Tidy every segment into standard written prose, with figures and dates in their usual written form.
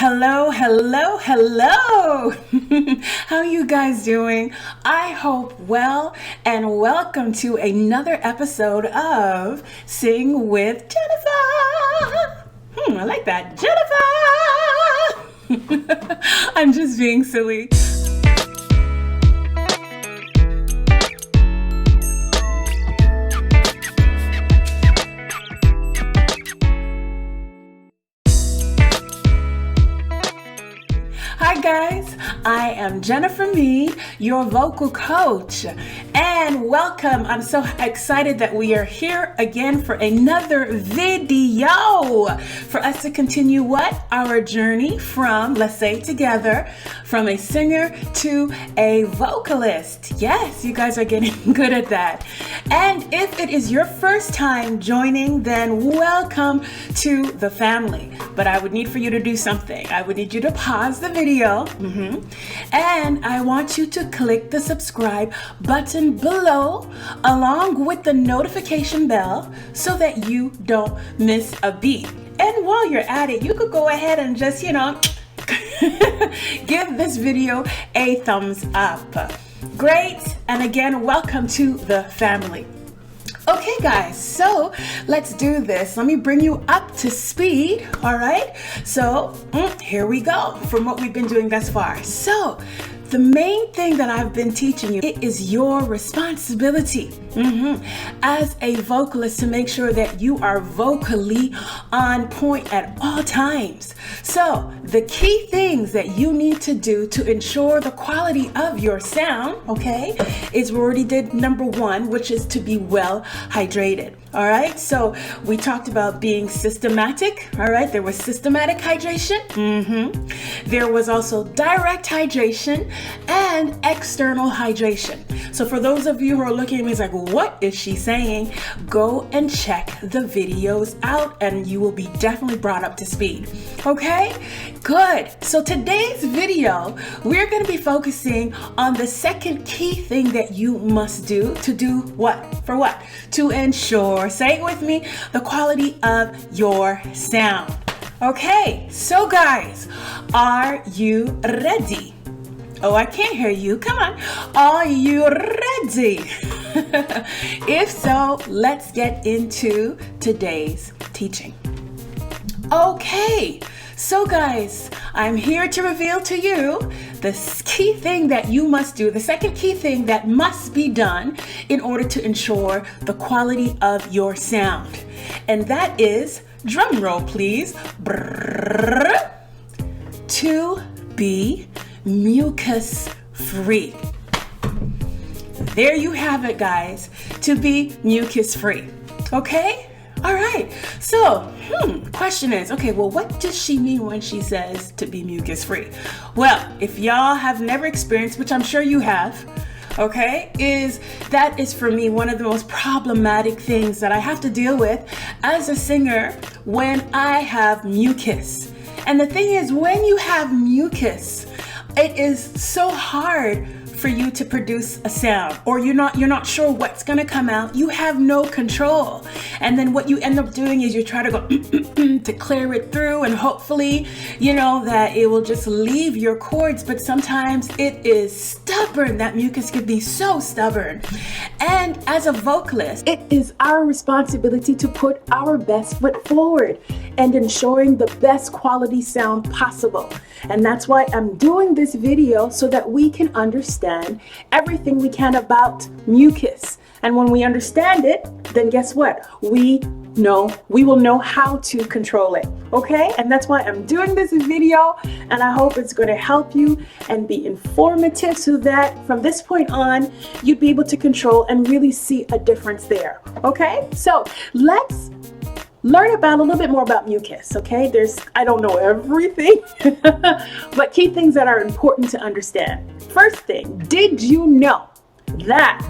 Hello, hello, hello. How you guys doing? I hope well, and welcome to another episode of Sing with Jennifer. I like that. Jennifer. I'm just being silly. Hi guys, I am Jennifer Meade, your vocal coach, and welcome. I'm so excited that we are here again for another video for us to continue our journey from, let's say together, from a singer to a vocalist. Yes, you guys are getting good at that. And if it is your first time joining, then welcome to the family. But I would need for you to do something. I would need you to pause the video. And I want you to click the subscribe button below along with the notification bell so that you don't miss a beat. And while you're at it, you could go ahead and just, give this video a thumbs up. Great. And again, welcome to the family. Okay guys, so let's do this. Let me bring you up to speed, all right? So here we go from what we've been doing thus far. So the main thing that I've been teaching you, it is your responsibility as a vocalist to make sure that you are vocally on point at all times. So the key things that you need to do to ensure the quality of your sound, okay, is we already did number one, which is to be well hydrated. All right, so we talked about being systematic. All right, there was systematic hydration. There was also direct hydration and external hydration. So for those of you who are looking at me, it's like, what is she saying? Go and check the videos out and you will be definitely brought up to speed. Okay, good. So today's video, we're going to be focusing on the second key thing that you must do to do what? For what? To ensure, say it with me, the quality of your sound. Okay, so guys, are you ready? Oh, I can't hear you. Come on. Are you ready? If so, let's get into today's teaching. Okay, so guys, I'm here to reveal to you the key thing that you must do, the second key thing that must be done in order to ensure the quality of your sound. And that is, drum roll please, to be mucus free. There you have it, guys, to be mucus free. Okay? All right. So, question is, okay, well, what does she mean when she says to be mucus free? Well, if y'all have never experienced, which I'm sure you have, okay, that is for me one of the most problematic things that I have to deal with as a singer when I have mucus. And the thing is, when you have mucus, it is so hard for you to produce a sound, or you're not sure what's gonna come out. You have no control. And then what you end up doing is you try to go to clear it through, and hopefully, that it will just leave your cords. But sometimes it is stubborn. That mucus can be so stubborn. And as a vocalist, it is our responsibility to put our best foot forward and ensuring the best quality sound possible. And that's why I'm doing this video, so that we can understand everything we can about mucus. And when we understand it, then guess what? We will know how to control it. Okay? And that's why I'm doing this video, and I hope it's going to help you and be informative so that from this point on, you'd be able to control and really see a difference there. Okay? So let's learn about a little bit more about mucus. Okay? I don't know everything, but key things that are important to understand. First thing, did you know that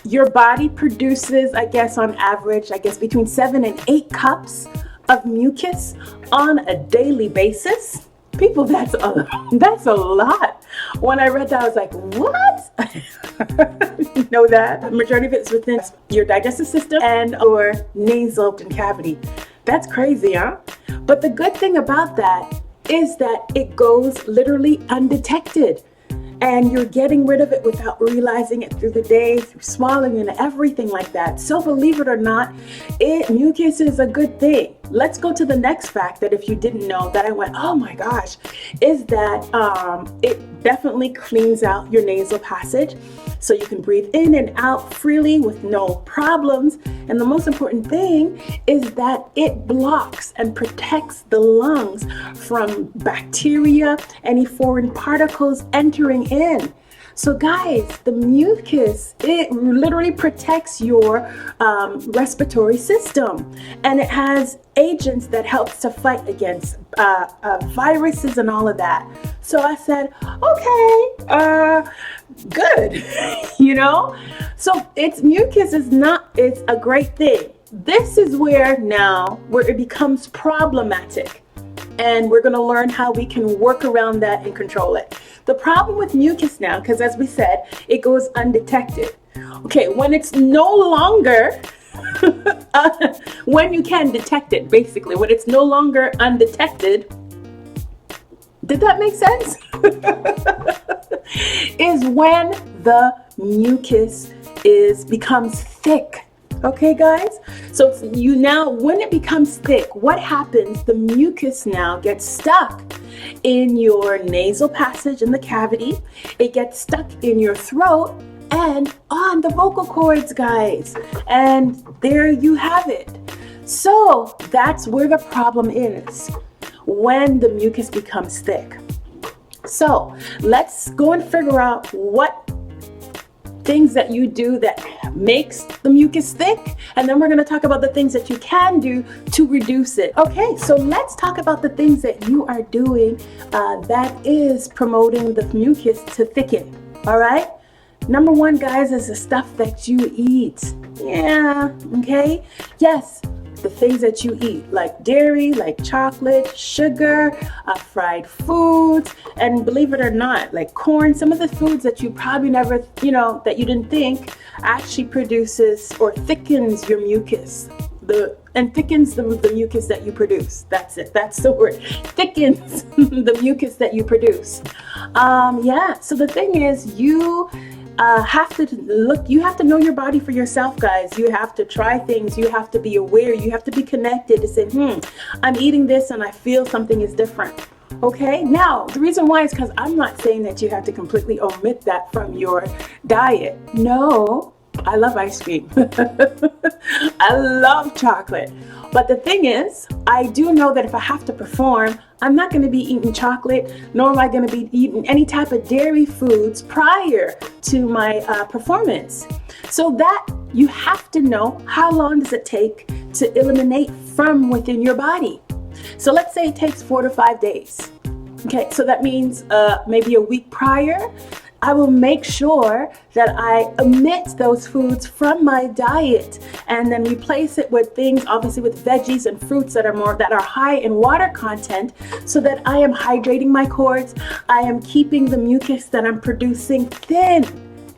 your body produces, on average, between 7 and 8 cups of mucus on a daily basis? People, that's a lot. When I read that, I was like, what? Know that the majority of it is within your digestive system and or nasal cavity. That's crazy, huh? But the good thing about that is that it goes literally undetected. And you're getting rid of it without realizing it through the day, through swallowing and everything like that. So believe it or not, mucus is a good thing. Let's go to the next fact that if you didn't know that I went, oh my gosh, is that it definitely cleans out your nasal passage. So you can breathe in and out freely with no problems. And the most important thing is that it blocks and protects the lungs from bacteria, any foreign particles entering in. So guys, the mucus, it literally protects your respiratory system, and it has agents that helps to fight against viruses and all of that. So I said, okay, good, you know? So mucus it's a great thing. This is where it becomes problematic. And we're going to learn how we can work around that and control it. The problem with mucus now, because as we said, it goes undetected. Okay, when it's no longer, when you can detect it, basically, when it's no longer undetected, did that make sense? Is when the mucus becomes thick. Okay, guys? So when it becomes thick, what happens? The mucus now gets stuck in your nasal passage in the cavity. It gets stuck in your throat and on the vocal cords, guys. And there you have it. So that's where the problem is, when the mucus becomes thick. So let's go and figure out what things that you do that makes the mucus thick, and then we're going to talk about the things that you can do to reduce it. Okay, so let's talk about the things that you are doing that is promoting the mucus to thicken. All right, number one, guys, is the stuff that you eat. Yeah, okay, yes, the things that you eat, like dairy, like chocolate, sugar, fried foods, and believe it or not, like corn, some of the foods that you probably never, that you didn't think actually produces or thickens your mucus. Thickens the mucus that you produce. That's it. That's the word. Thickens the mucus that you produce. So the thing is, you have to know your body for yourself, guys. You have to try things. You have to be aware. You have to be connected to say, I'm eating this and I feel something is different. Okay, now the reason why is because I'm not saying that you have to completely omit that from your diet. No, I love ice cream. I love chocolate. But the thing is, I do know that if I have to perform, I'm not going to be eating chocolate, nor am I going to be eating any type of dairy foods prior to my performance. So that you have to know, how long does it take to eliminate from within your body? So let's say it takes 4 to 5 days. Okay, so that means maybe a week prior, I will make sure that I omit those foods from my diet and then replace it with things, obviously with veggies and fruits that are high in water content, so that I am hydrating my cords. I am keeping the mucus that I'm producing thin.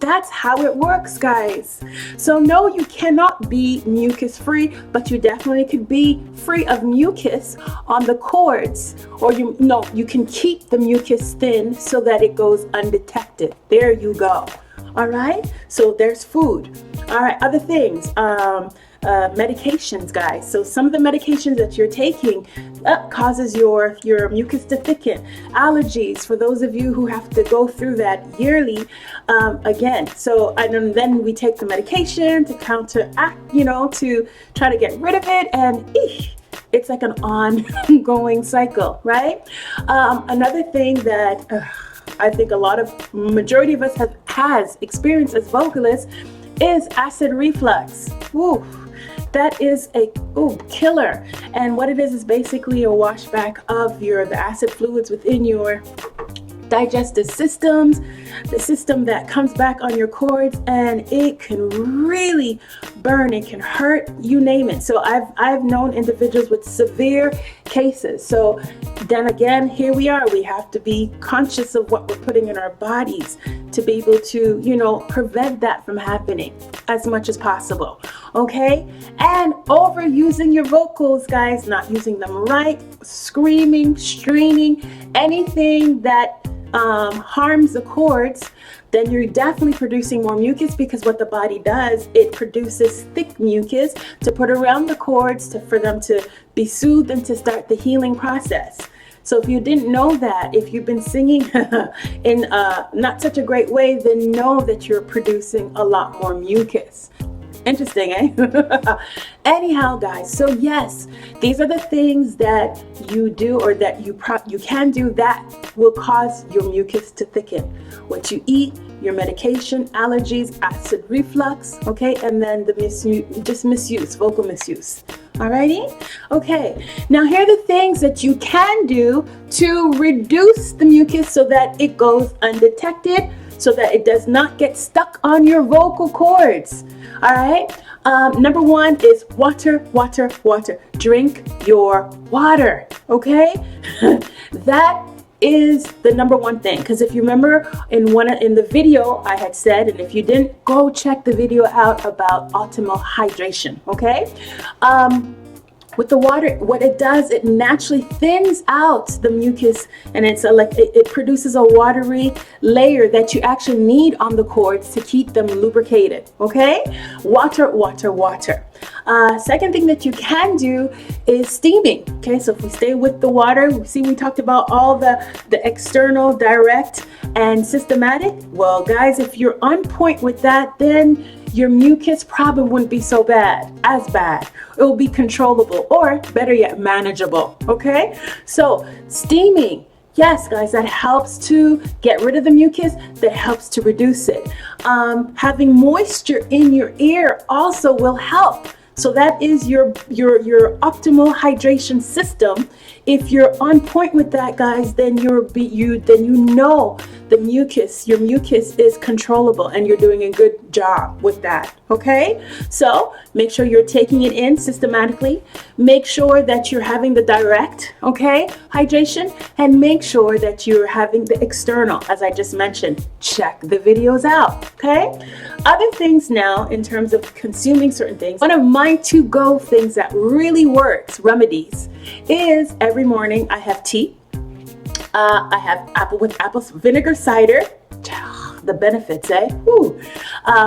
That's how it works, guys. So no, you cannot be mucus free, but you definitely could be free of mucus on the cords, or you can keep the mucus thin so that it goes undetected. There you go. All right, so there's food. All right, other things, medications, guys. So some of the medications that you're taking causes your mucus to thicken. Allergies, for those of you who have to go through that yearly, again. So and then we take the medication to counteract, to try to get rid of it, and it's like an ongoing cycle, right? Another thing that I think majority of us has experienced as vocalists is acid reflux. Ooh, that is a killer. And what it is basically a washback of the acid fluids within your digestive systems, the system that comes back on your cords, and it can really burn, it can hurt, you name it. So I've known individuals with severe cases. So then again, here we are. We have to be conscious of what we're putting in our bodies to be able to, you know, prevent that from happening as much as possible. Okay? And overusing your vocals, guys, not using them right, screaming, straining, anything that harms the cords, then you're definitely producing more mucus, because what the body does, it produces thick mucus to put around the cords for them to be soothed and to start the healing process. So if you didn't know that, if you've been singing in not such a great way, then know that you're producing a lot more mucus. Interesting, eh? Anyhow, guys, so yes, these are the things that you do, or that you can do, that will cause your mucus to thicken. What you eat, your medication, allergies, acid reflux, okay, and then the misuse, vocal misuse. Alrighty? Okay, now here are the things that you can do to reduce the mucus so that it goes undetected, so that it does not get stuck on your vocal cords. All right. Number one is water, water, water. Drink your water. Okay. That is the number one thing. Because if you remember in the video I had said, and if you didn't, go check the video out about optimal hydration. Okay. With the water, what it does, it naturally thins out the mucus, and it produces a watery layer that you actually need on the cords to keep them lubricated. Okay, water, water, water. Second thing that you can do is steaming. Okay, so if we stay with the water, we talked about all the external, direct, and systematic. Well, guys, if you're on point with that, then your mucus probably wouldn't be so bad, as bad. It will be controllable, or better yet, manageable. Okay, so steaming, yes, guys, that helps to get rid of the mucus, that helps to reduce it. Having moisture in your ear also will help. So that is your optimal hydration system. If you're on point with that, guys, then you know your mucus is controllable, and you're doing a good job with that. Okay, so make sure you're taking it in systematically. Make sure that you're having the direct, okay, hydration, and make sure that you're having the external, as I just mentioned. Check the videos out. Okay, other things now in terms of consuming certain things. One of my to-go things that really works, remedies, is every morning I have tea. I have apple vinegar cider. The benefits, eh?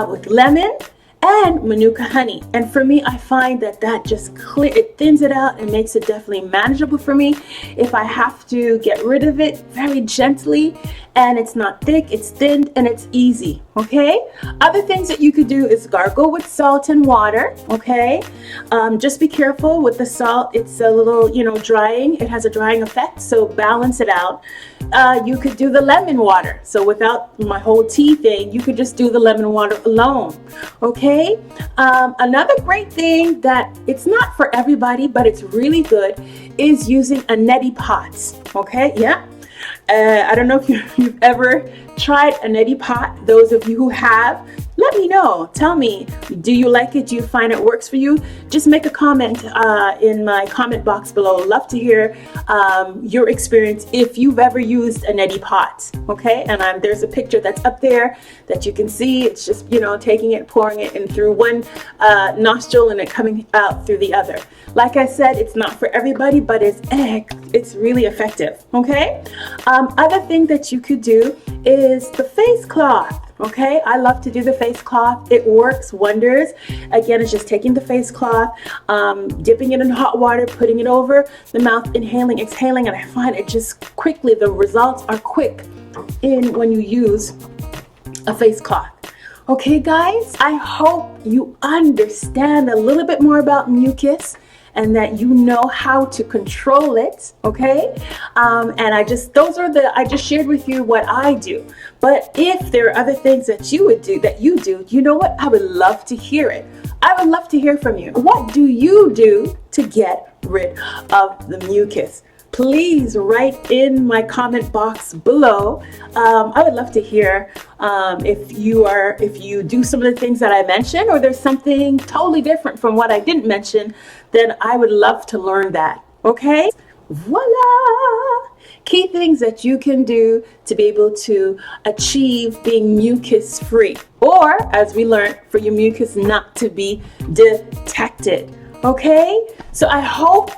With lemon and Manuka honey. And for me, I find that just it thins it out and makes it definitely manageable for me. If I have to get rid of it, very gently, and it's not thick, it's thinned, and it's easy. Okay, other things that you could do is gargle with salt and water. Okay, just be careful with the salt. It's a little, drying. It has a drying effect, so balance it out. You could do the lemon water. So without my whole tea thing, you could just do the lemon water alone. Okay, another great thing that it's not for everybody, but it's really good, is using a neti pot. Okay, yeah. I don't know if you've ever tried a neti pot. Those of you who have, let me know. Tell me, do you like it? Do you find it works for you? Just make a comment in my comment box below. Love to hear your experience if you've ever used a neti pot. Okay, and there's a picture that's up there that you can see. It's just, taking it, pouring it in through one nostril and it coming out through the other. Like I said, it's not for everybody, but it's really effective. Okay, other thing that you could do is the face cloth. Okay, I love to do the face cloth. It works wonders. Again, it's just taking the face cloth, dipping it in hot water, putting it over the mouth, inhaling, exhaling, and I find it just quickly, the results are quick when you use a face cloth. Okay, guys, I hope you understand a little bit more about mucus, and that you know how to control it. Okay, and I just shared with you what I do. But if there are other things that you do, you know what? I would love to hear it. I would love to hear from you. What do you do to get rid of the mucus? please write in my comment box below. I would love to hear if you do some of the things that I mentioned, or there's something totally different from what I didn't mention, then I would love to learn that. Okay? Voila! Key things that you can do to be able to achieve being mucus free, or as we learned, for your mucus not to be detected. Okay, so I hope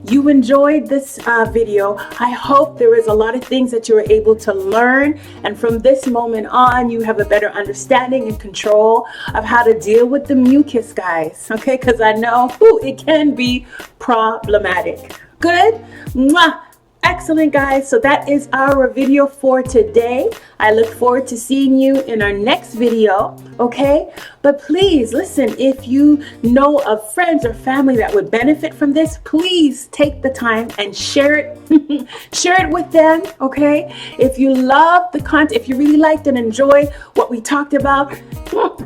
you enjoyed this video. I hope there is a lot of things that you were able to learn, and from this moment on you have a better understanding and control of how to deal with the mucus, guys. Okay, because I know it can be problematic. Good? Mwah! Excellent, guys. So that is our video for today. I look forward to seeing you in our next video. Okay, but please listen, if you know of friends or family that would benefit from this, please take the time and share it. Share it with them. Okay, if you love the content, if you really liked and enjoyed what we talked about,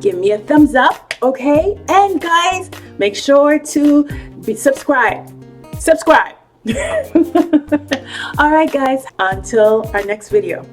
give me a thumbs up. Okay, and guys, make sure to be subscribed. All right, guys, until our next video.